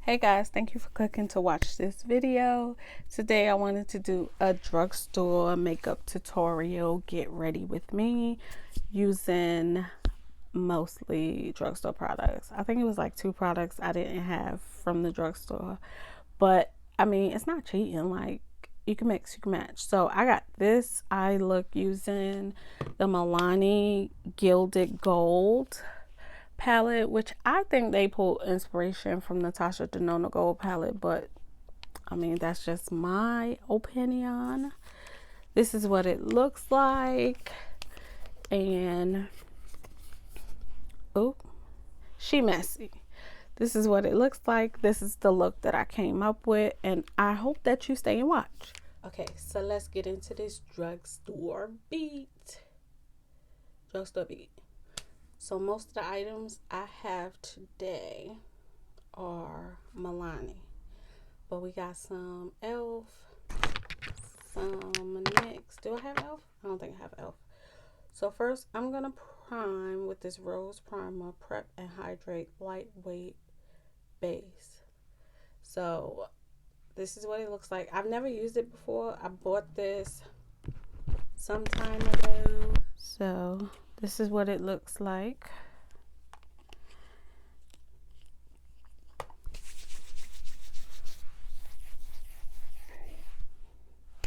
Hey guys, thank you for clicking to watch this video. Today I wanted to do a drugstore makeup tutorial, get ready with me, using mostly drugstore products. I think it was like 2 products I didn't have from the drugstore, but I mean, it's not cheating. Like, you can mix, you can match. So I got this eye look using the Milani Gilded Gold palette, which I think they pulled inspiration from Natasha Denona Gold palette, but I mean, that's just my opinion. This is what it looks like. And oh, she messy. This is what it looks like. This is the look that I came up with, and I hope that you stay and watch. Okay, so let's get into this drugstore beat. So most of the items I have today are Milani, but we got some e.l.f., some Nyx. Do I have e.l.f.? I don't think I have e.l.f. So first I'm gonna prime with this rose primer, prep and hydrate lightweight base. So this is what it looks like. I've never used it before. I bought this some time ago. So this is what it looks like.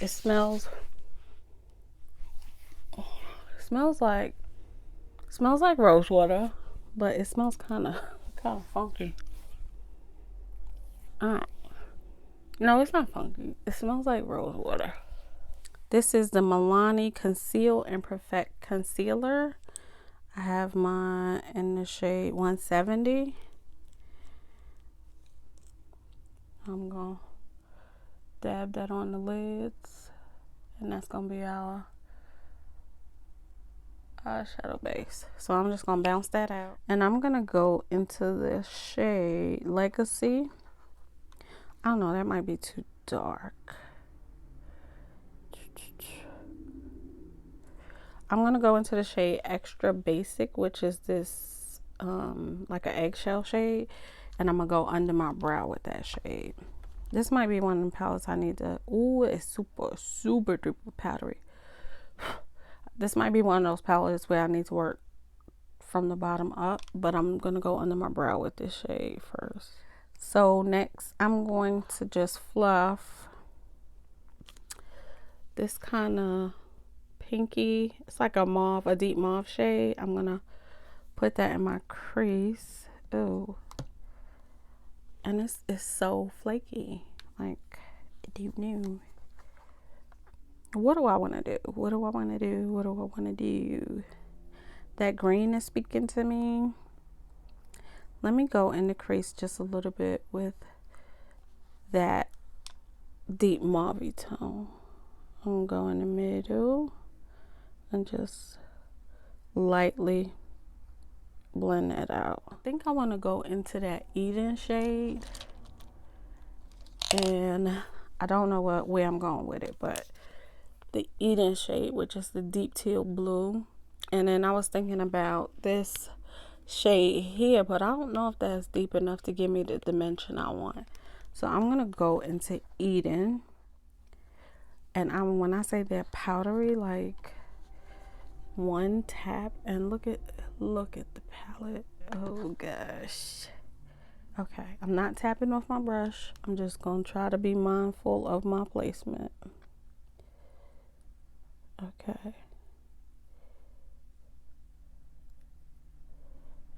It smells like rose water, but it smells kind of funky. No, it's not funky. It smells like rose water. This is the Milani Conceal and Perfect Concealer. I have mine in the shade 170. I'm gonna dab that on the lids, and that's gonna be our eyeshadow base. So I'm just gonna bounce that out, and I'm gonna go into the shade Legacy. I don't know, that might be too dark. I'm gonna go into the shade Extra Basic, which is this like an eggshell shade, and I'm gonna go under my brow with that shade. This might be one of the palettes I need to. Ooh, it's super duper powdery. This might be one of those palettes where I need to work from the bottom up, but I'm gonna go under my brow with this shade first. So next I'm going to just fluff this kind of pinky, it's like a deep mauve shade. I'm gonna put that in my crease. Ooh, and it's so flaky. Like, do you? What do I want to do? What do I want to do? What do I want to do? That green is speaking to me. Let me go in the crease just a little bit with that deep mauve tone. I'm gonna go in the middle and just lightly blend that out. I think I want to go into that Eden shade, and I don't know where I'm going with it, but the Eden shade, which is the deep teal blue. And then I was thinking about this shade here, but I don't know if that's deep enough to give me the dimension I want. So I'm gonna go into Eden, and when I say they're powdery, like one tap, and look at the palette. Oh gosh. Okay, I'm not tapping off my brush. I'm just gonna try to be mindful of my placement. Okay.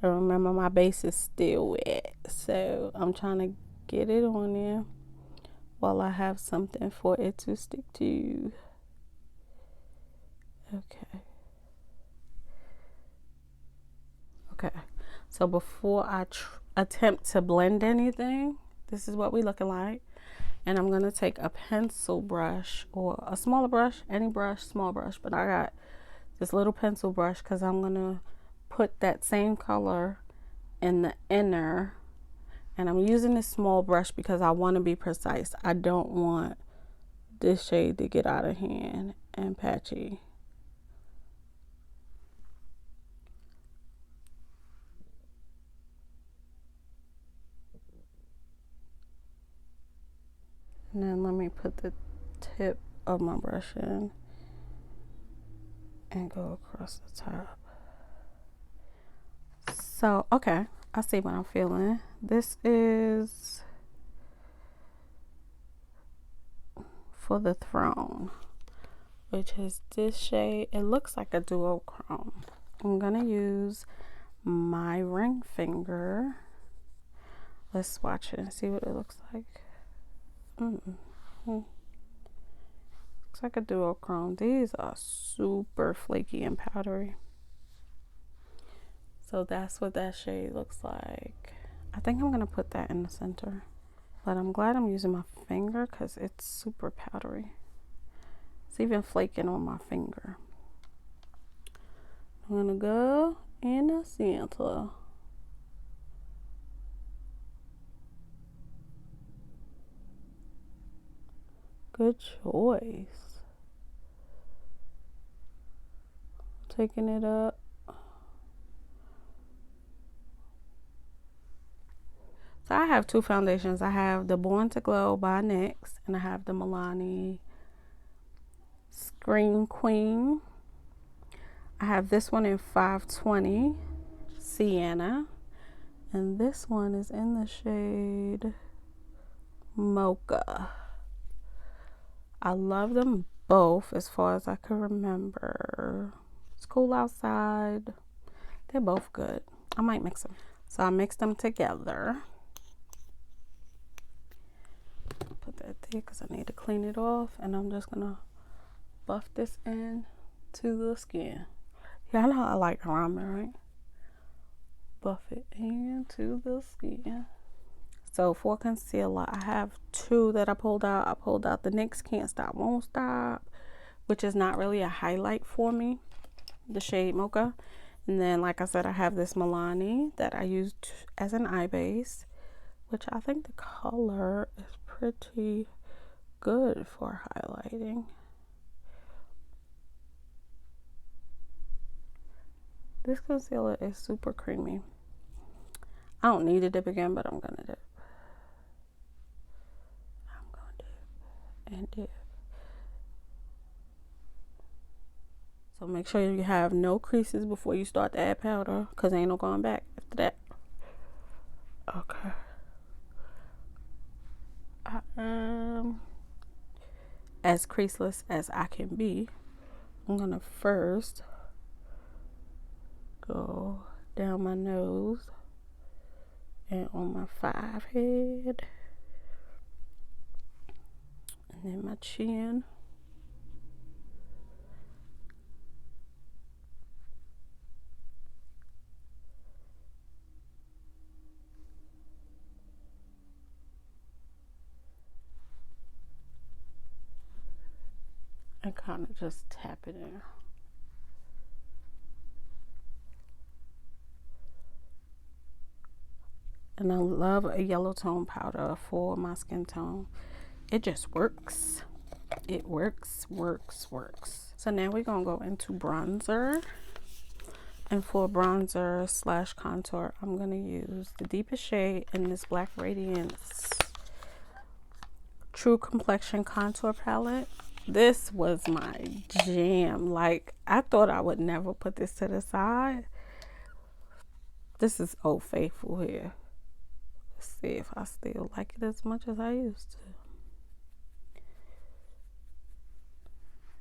And remember, my base is still wet, so I'm trying to get it on there while I have something for it to stick to. Okay, so before I attempt to blend anything, this is what we looking like. And I'm gonna take a pencil brush or a smaller brush, any brush, small brush, but I got this little pencil brush because I'm gonna put that same color in the inner. And I'm using this small brush because I want to be precise. I don't want this shade to get out of hand and patchy. And then let me put the tip of my brush in and go across the top. So, okay, I see what I'm feeling. This is for the throne, which is this shade. It looks like a duochrome. I'm gonna use my ring finger. Let's swatch it and see what it looks like. Looks like a duochrome. These are super flaky and powdery. So that's what that shade looks like. I think I'm gonna put that in the center, but I'm glad I'm using my finger because it's super powdery. It's even flaking on my finger. I'm gonna go in the center. Good choice. Taking it up. So I have two foundations. I have the Born to Glow by NYX, and I have the Milani Screen Queen. I have this one in 520 Sienna, and this one is in the shade Mocha. I love them both as far as I can remember. It's cool outside. They're both good. I might mix them. So I mixed them together. Put that there because I need to clean it off, and I'm just gonna buff this in to the skin. Y'all know I like ramen, right? Buff it into the skin. So for concealer, I have two that I pulled out. I pulled out the NYX Can't Stop Won't Stop, which is not really a highlight for me, the shade Mocha. And then, like I said, I have this Milani that I used as an eye base, which I think the color is pretty good for highlighting. This concealer is super creamy. I don't need to dip again, but I'm gonna dip. I'm gonna dip and dip. So make sure you have no creases before you start to add powder, because ain't no going back after that. Okay. I am as creaseless as I can be. I'm gonna first go down my nose and on my forehead, and then my chin. And kind of just tap it in. And I love a yellow tone powder for my skin tone. It just works. It works. So now we're gonna go into bronzer. And for bronzer slash contour, I'm gonna use the deepest shade in this Black Radiance True Complexion Contour Palette. This was my jam. Like, I thought I would never put this to the side. This is Old Faithful here. Let's see if I still like it as much as I used to.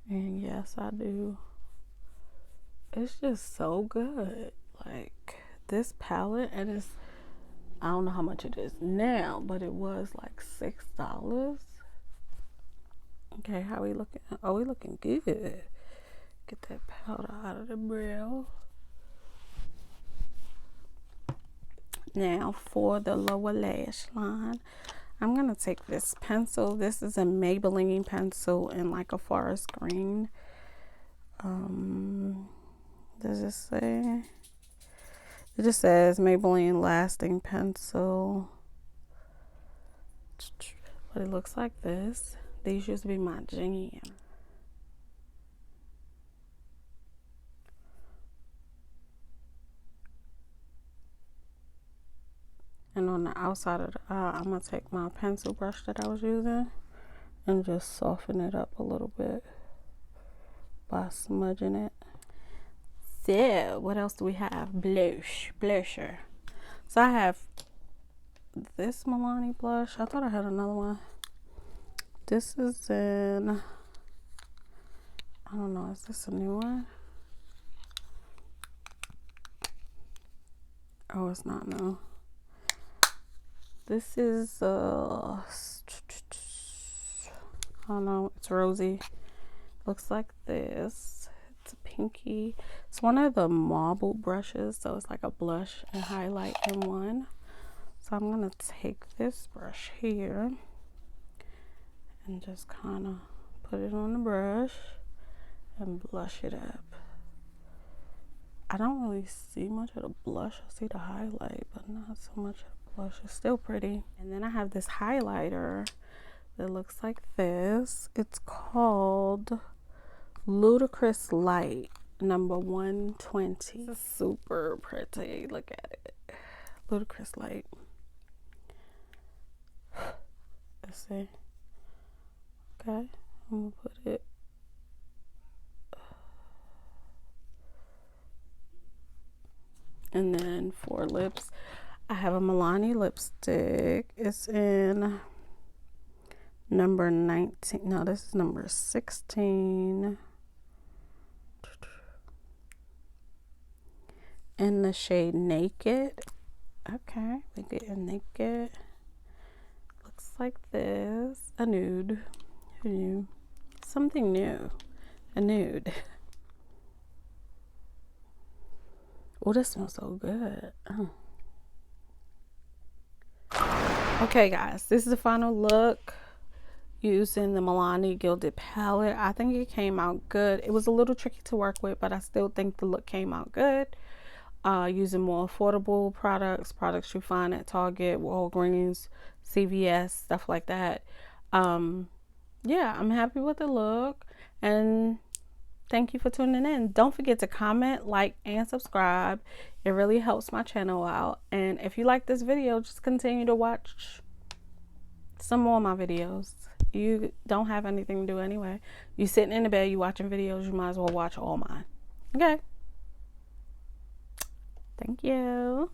And yes, I do. It's just so good. Like, this palette, and it's, I don't know how much it is now, but it was like $6. Okay, how we looking? Oh, we looking good. Get that powder out of the brow. Now for the lower lash line, I'm gonna take this pencil. This is a Maybeline pencil in like a forest green. Does it say? It just says Maybelline Lasting Pencil. But it looks like this. These used to be my jam. And on the outside of the eye, I'm going to take my pencil brush that I was using and just soften it up a little bit by smudging it. So what else do we have? Blusher. So I have this Milani blush. I thought I had another one. This is in, I don't know, is this a new one? Oh, it's not new. This is I don't know, it's rosy. Looks like this. It's a pinky. It's one of the marble brushes, so it's like a blush and highlight in one. So I'm gonna take this brush here and just kind of put it on the brush and blush it up. I don't really see much of the blush. I see the highlight, but not so much of the blush. It's still pretty. And then I have this highlighter that looks like this. It's called Ludicrous Light number 120. This is super pretty. Look at it. Ludicrous Light. Let's see. Okay, I'm gonna put it. And then for lips, I have a Milani lipstick. It's in number 19. No, this is number 16. In the shade Naked. Okay, we get a Naked. Looks like this. A nude. Who knew? Something new. A nude. Oh, this smells so good. Oh. Okay, guys, this is the final look using the Milani Gilded Palette. I think it came out good. It was a little tricky to work with, but I still think the look came out good. Using more affordable products you find at Target, Walgreens, CVS, stuff like that. Yeah, I'm happy with the look, and thank you for tuning in. Don't forget to comment, like, and subscribe. It really helps my channel out. And if you like this video, just continue to watch some more of my videos. You don't have anything to do anyway. You sitting in the bed, you watching videos, you might as well watch all mine. Okay. Thank you.